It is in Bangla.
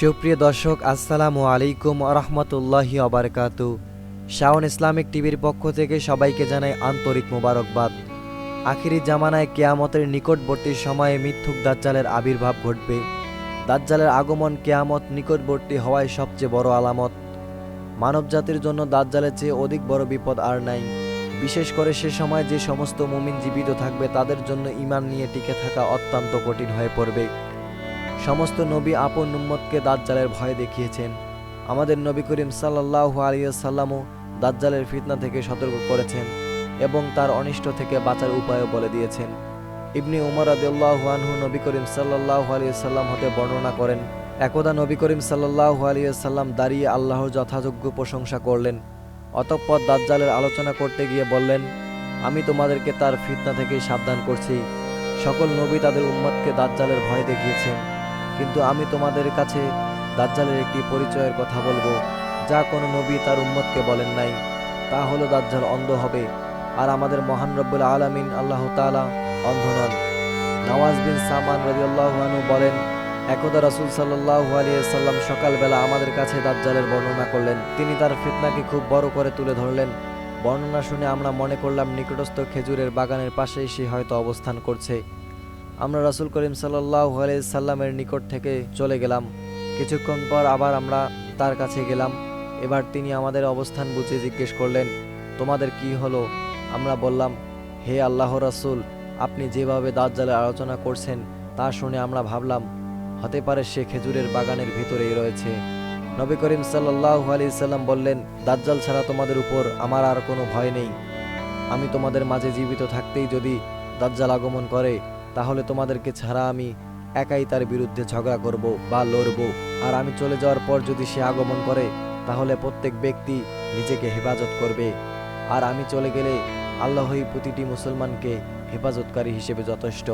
সুপ্রিয় দর্শক, আসসালামু আলাইকুম রহমতুল্লাহি আবরকাতু। শাওন ইসলামিক টিভির পক্ষ থেকে সবাইকে জানাই আন্তরিক মোবারকবাদ। আখিরি জামানায় কিয়ামতের নিকটবর্তী সময়ে মিথ্যুক দাজ্জালের আবির্ভাব ঘটবে। দাজ্জালের আগমন কিয়ামত নিকটবর্তী হওয়ায় সবচেয়ে বড় আলামত। মানবজাতির জন্য দাজ্জালের চেয়ে অধিক বড় বিপদ আর নাই। বিশেষ করে সে সময় যে সমস্ত মুমিন জীবিত থাকবে তাদের জন্য ঈমান নিয়ে টিকে থাকা অত্যন্ত কঠিন হয়ে পড়বে। সমস্ত নবী আপন উম্মতকে দাজ্জালের ভয় দেখিয়েছেন। আমাদের নবী করিম সাল্লাল্লাহু আলাইহি ওয়াসাল্লামও দাজ্জালের ফিতনা থেকে সতর্ক করেছেন এবং তার অনিষ্ট থেকে বাঁচার উপায়ও বলে দিয়েছেন। ইবনে উমর রাদিয়াল্লাহু আনহু নবী করিম সাল্লাল্লাহু আলাইহি ওয়াসাল্লাম হতে বর্ণনা করেন, একদা নবী করিম সাল্লাল্লাহু আলাইহি ওয়াসাল্লাম দাঁড়িয়ে আল্লাহর যথাযোগ্য প্রশংসা করলেন। অতঃপর দাজ্জালের আলোচনা করতে গিয়ে বললেন, আমি তোমাদেরকে তার ফিতনা থেকে সাবধান করছি। সকল নবী তাদের উম্মতকে দাজ্জালের ভয় দেখিয়েছেন, কিন্তু আমি তোমাদের কাছে দাজ্জালের একটি পরিচয়ের কথা বলবো, যা কোনো নবী তার উম্মতকে বলেন নাই। তা হলো দাজ্জাল অন্ধ হবে, আর আমাদের মহান রব্বুল আলামিন আল্লাহ তাআলা অন্ধ নন। নওয়াজ বিন সামান রাদিয়াল্লাহু আনহু বলেন, একদা রাসূল সাল্লাল্লাহু আলাইহি ওয়াসাল্লাম সকালবেলা আমাদের কাছে দাজ্জালের বর্ণনা করলেন। তিনি তার ফিতনাকে খুব বড় করে তুলে ধরলেন। বর্ণনা শুনে আমরা মনে করলাম নিকটস্থ খেজুরের বাগানের পাশেই সে হয়তো অবস্থান করছে। আমরা রাসূল করিম সাল্লাল্লাহু আলাইহি সাল্লামের নিকট থেকে চলে গেলাম। কিছুক্ষণ পর আবার আমরা তার কাছে গেলাম। এবার তিনি আমাদের অবস্থান বুঝে জিজ্ঞেস করলেন, তোমাদের কি হলো? আমরা বললাম, হে আল্লাহর রাসূল, আপনি যেভাবে দাজ্জালের আলোচনা করছেন তা শুনে আমরা ভাবলাম হতে পারে সে খেজুরের বাগানের ভিতরেই রয়েছে। নবী করিম সাল্লাল্লাহু আলাইহি সাল্লাম বললেন, দাজ্জাল ছাড়া তোমাদের উপর আমার আর কোনো ভয় নেই। আমি তোমাদের মাঝে জীবিত থাকতেই যদি দাজ্জাল আগমন করে, তাহলে তোমাদেরকে ছাড়া আমি একাই তার বিরুদ্ধে ঝগড়া করব বা লড়ব। আর আমি চলে যাওয়ার পর যদি সে আগমন করে, তাহলে প্রত্যেক ব্যক্তি নিজেকে হেফাজত করবে। আর আমি চলে গেলে আল্লাহই প্রতিটি মুসলমানকে হেফাজতকারী হিসেবে যথেষ্ট।